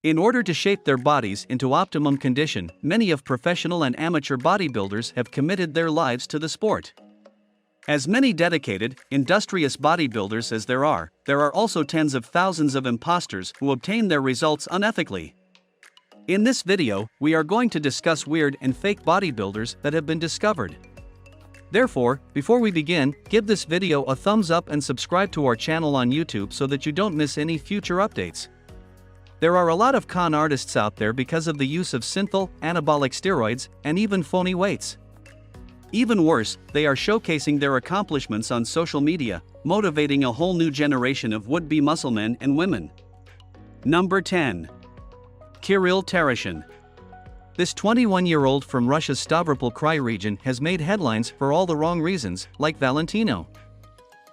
In order to shape their bodies into optimum condition, many of professional and amateur bodybuilders have committed their lives to the sport. As many dedicated, industrious bodybuilders as there are also tens of thousands of imposters who obtain their results unethically. In this video, we are going to discuss weird and fake bodybuilders that have been discovered. Therefore, before we begin, give this video a thumbs up and subscribe to our channel on YouTube so that you don't miss any future updates. There are a lot of con artists out there because of the use of synthol, anabolic steroids, and even phony weights. Even worse, they are showcasing their accomplishments on social media, motivating a whole new generation of would-be musclemen and women. Number 10. Kyril Tarashin. This 21-year-old from Russia's Stavropol Krai region has made headlines for all the wrong reasons, like Valentino.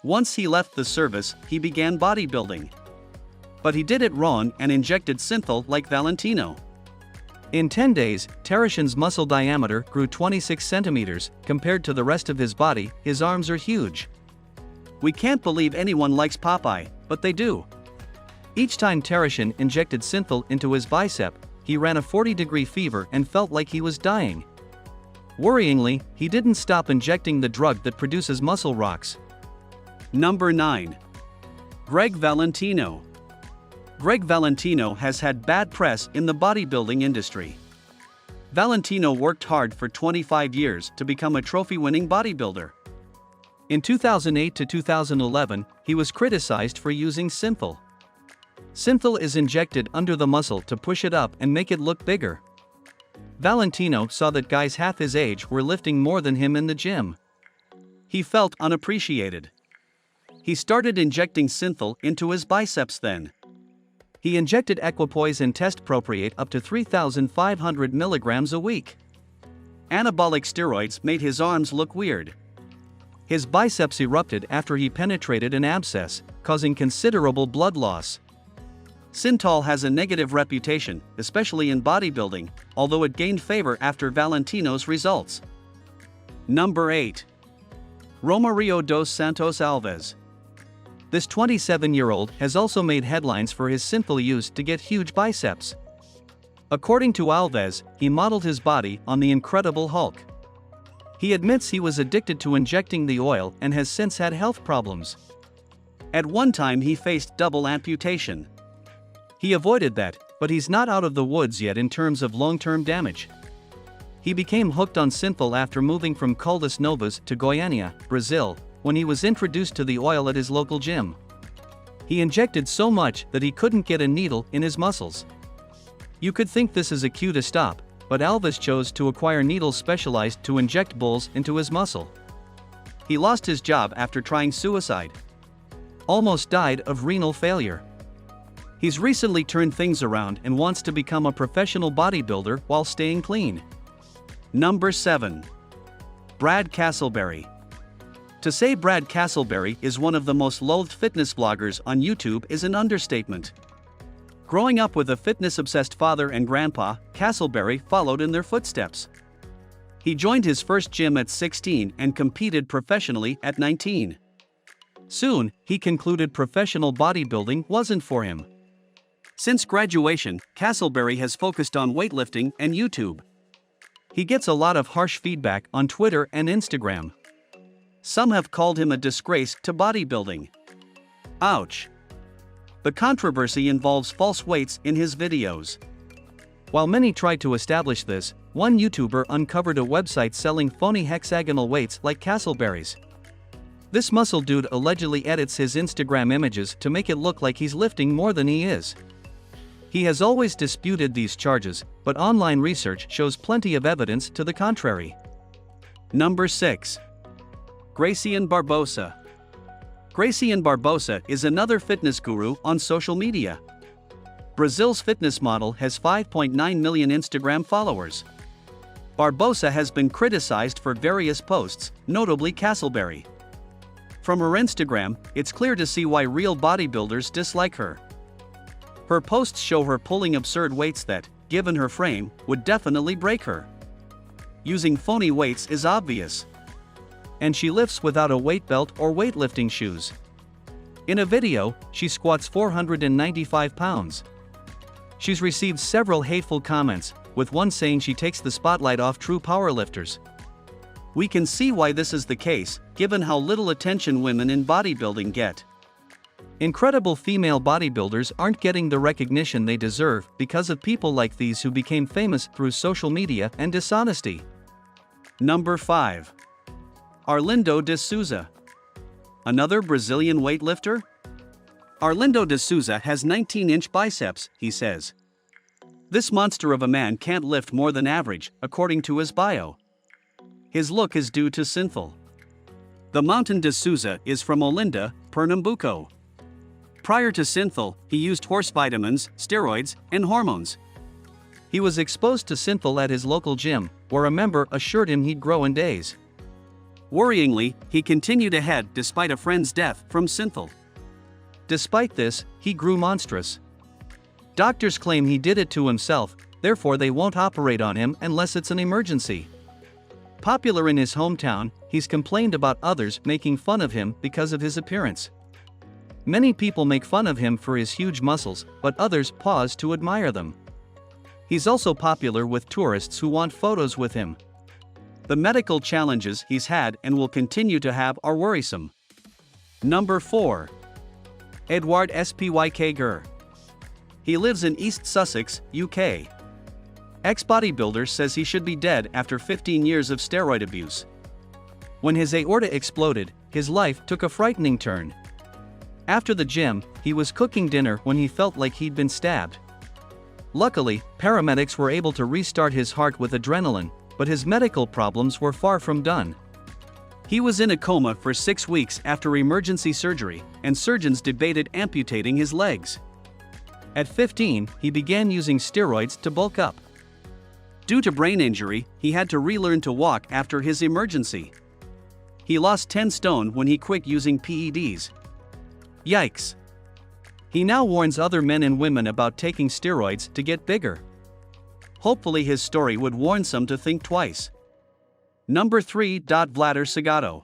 Once he left the service, he began bodybuilding. But he did it wrong and injected synthol like Valentino. In 10 days, Tarashin's muscle diameter grew 26 centimeters. Compared to the rest of his body, his arms are huge. We can't believe anyone likes Popeye, but they do. Each time Tarashin injected synthol into his bicep, he ran a 40-degree fever and felt like he was dying. Worryingly, he didn't stop injecting the drug that produces muscle rocks. Number 9. Greg Valentino. Greg Valentino has had bad press in the bodybuilding industry. Valentino worked hard for 25 years to become a trophy-winning bodybuilder. In 2008 to 2011, he was criticized for using synthol. Synthol is injected under the muscle to push it up and make it look bigger. Valentino saw that guys half his age were lifting more than him in the gym. He felt unappreciated. He started injecting synthol into his biceps then. He injected equipoise and test propriate up to 3,500 milligrams a week. Anabolic steroids made his arms look weird. His biceps erupted after he penetrated an abscess, causing considerable blood loss. Synthol has a negative reputation, especially in bodybuilding, although it gained favor after Valentino's results. Number 8. Romario dos Santos Alves. This 27-year-old has also made headlines for his synthol use to get huge biceps. According to Alves, he modeled his body on the Incredible Hulk. He admits he was addicted to injecting the oil and has since had health problems. At one time he faced double amputation. He avoided that, but he's not out of the woods yet in terms of long-term damage. He became hooked on synthol after moving from Caldas Novas to Goiânia, Brazil, when he was introduced to the oil at his local gym. He injected so much that he couldn't get a needle in his muscles. You could think this is a cue to stop, but Alves chose to acquire needles specialized to inject bulls into his muscle. He lost his job after trying suicide. Almost died of renal failure. He's recently turned things around and wants to become a professional bodybuilder while staying clean. Number 7. Brad Castleberry. To say Brad Castleberry is one of the most loathed fitness vloggers on YouTube is an understatement. Growing up with a fitness-obsessed father and grandpa, Castleberry followed in their footsteps. He joined his first gym at 16 and competed professionally at 19. Soon, he concluded professional bodybuilding wasn't for him. Since graduation, Castleberry has focused on weightlifting and YouTube. He gets a lot of harsh feedback on Twitter and Instagram. Some have called him a disgrace to bodybuilding. Ouch. The controversy involves false weights in his videos. While many tried to establish this, one YouTuber uncovered a website selling phony hexagonal weights like Castleberry's. This muscle dude allegedly edits his Instagram images to make it look like he's lifting more than he is. He has always disputed these charges, but online research shows plenty of evidence to the contrary. Number 6. Gracie Barbosa. Gracie Barbosa is another fitness guru on social media. Brazil's fitness model has 5.9 million Instagram followers. Barbosa has been criticized for various posts, notably Castleberry. From her Instagram, it's clear to see why real bodybuilders dislike her. Her posts show her pulling absurd weights that, given her frame, would definitely break her. Using phony weights is obvious. And she lifts without a weight belt or weightlifting shoes. In a video, she squats 495 pounds. She's received several hateful comments, with one saying she takes the spotlight off true powerlifters. We can see why this is the case, given how little attention women in bodybuilding get. Incredible female bodybuilders aren't getting the recognition they deserve because of people like these who became famous through social media and dishonesty. Number 5. Arlindo de Souza. Another Brazilian weightlifter? Arlindo de Souza has 19-inch biceps, he says. This monster of a man can't lift more than average, according to his bio. His look is due to Sinful. The Mountain de Souza is from Olinda, Pernambuco. Prior to Sinful, he used horse vitamins, steroids, and hormones. He was exposed to Sinful at his local gym, where a member assured him he'd grow in days. Worryingly, he continued ahead despite a friend's death from Sinful. Despite this, he grew monstrous. Doctors claim he did it to himself, therefore they won't operate on him unless it's an emergency. Popular in his hometown, he's complained about others making fun of him because of his appearance. Many people make fun of him for his huge muscles, but others pause to admire them. He's also popular with tourists who want photos with him. The medical challenges he's had and will continue to have are worrisome. Number 4. Edward S Peyger. He lives in East Sussex, UK. Ex-bodybuilder says he should be dead after 15 years of steroid abuse. When his aorta exploded, his life took a frightening turn. After the gym, he was cooking dinner when he felt like he'd been stabbed. Luckily, paramedics were able to restart his heart with adrenaline, but his medical problems were far from done. He was in a coma for 6 weeks after emergency surgery, and surgeons debated amputating his legs. At 15, he began using steroids to bulk up. Due to brain injury, he had to relearn to walk after his emergency. He lost 10 stone when he quit using PEDs. Yikes. He now warns other men and women about taking steroids to get bigger. Hopefully his story would warn some to think twice. Number 3. Vladar Sagado.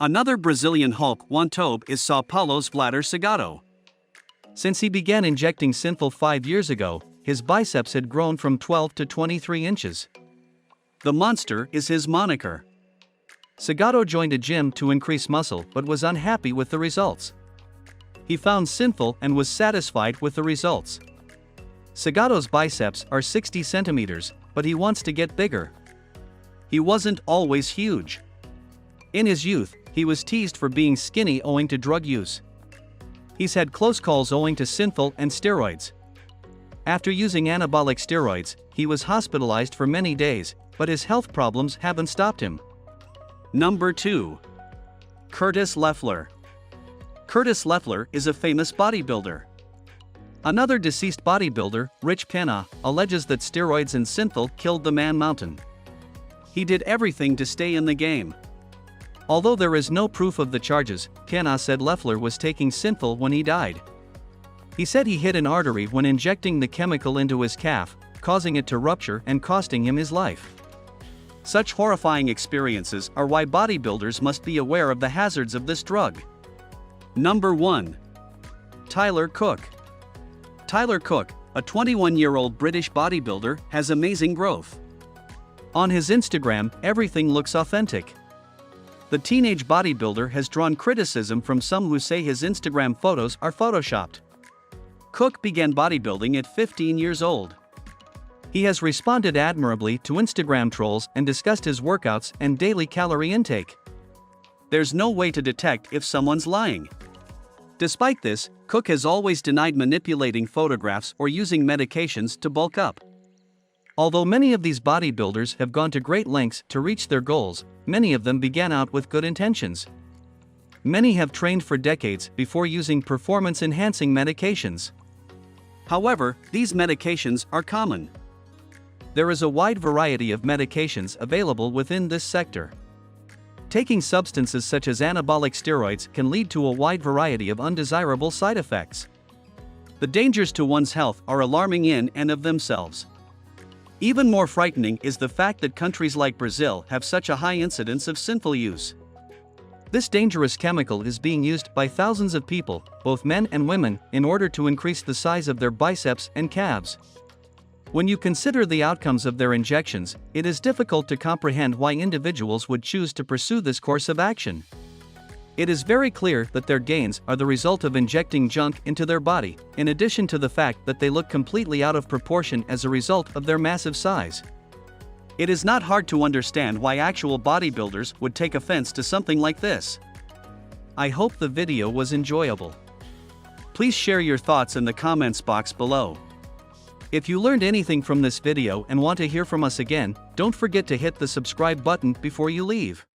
Another Brazilian Hulk Wantobe is Sao Paulo's Vladar Sagado. Since he began injecting Sinful 5 years ago, his biceps had grown from 12 to 23 inches. The monster is his moniker. Sagado joined a gym to increase muscle but was unhappy with the results. He found Sinful and was satisfied with the results. Sagado's biceps are 60 centimeters, but he wants to get bigger. He wasn't always huge. In his youth, he was teased for being skinny owing to drug use. He's had close calls owing to Sinful and steroids. After using anabolic steroids, he was hospitalized for many days, but his health problems haven't stopped him. Number 2. Curtis Lefler. Curtis Lefler is a famous bodybuilder. Another deceased bodybuilder, Rich Penna, alleges that steroids and Sinful killed the man mountain. He did everything to stay in the game. Although there is no proof of the charges, Penna said Lefler was taking Sinful when he died. He said he hit an artery when injecting the chemical into his calf, causing it to rupture and costing him his life. Such horrifying experiences are why bodybuilders must be aware of the hazards of this drug. Number 1. Tyler Cook. Tyler Cook, a 21-year-old British bodybuilder, has amazing growth. On his Instagram, everything looks authentic. The teenage bodybuilder has drawn criticism from some who say his Instagram photos are photoshopped. Cook began bodybuilding at 15 years old. He has responded admirably to Instagram trolls and discussed his workouts and daily calorie intake. There's no way to detect if someone's lying. Despite this, Cook has always denied manipulating photographs or using medications to bulk up. Although many of these bodybuilders have gone to great lengths to reach their goals, many of them began out with good intentions. Many have trained for decades before using performance-enhancing medications. However, these medications are common. There is a wide variety of medications available within this sector. Taking substances such as anabolic steroids can lead to a wide variety of undesirable side effects. The dangers to one's health are alarming in and of themselves. Even more frightening is the fact that countries like Brazil have such a high incidence of sinful use. This dangerous chemical is being used by thousands of people, both men and women, in order to increase the size of their biceps and calves. When you consider the outcomes of their injections, it is difficult to comprehend why individuals would choose to pursue this course of action. It is very clear that their gains are the result of injecting junk into their body, in addition to the fact that they look completely out of proportion as a result of their massive size. It is not hard to understand why actual bodybuilders would take offense to something like this. I hope the video was enjoyable. Please share your thoughts in the comments box below. If you learned anything from this video and want to hear from us again, don't forget to hit the subscribe button before you leave.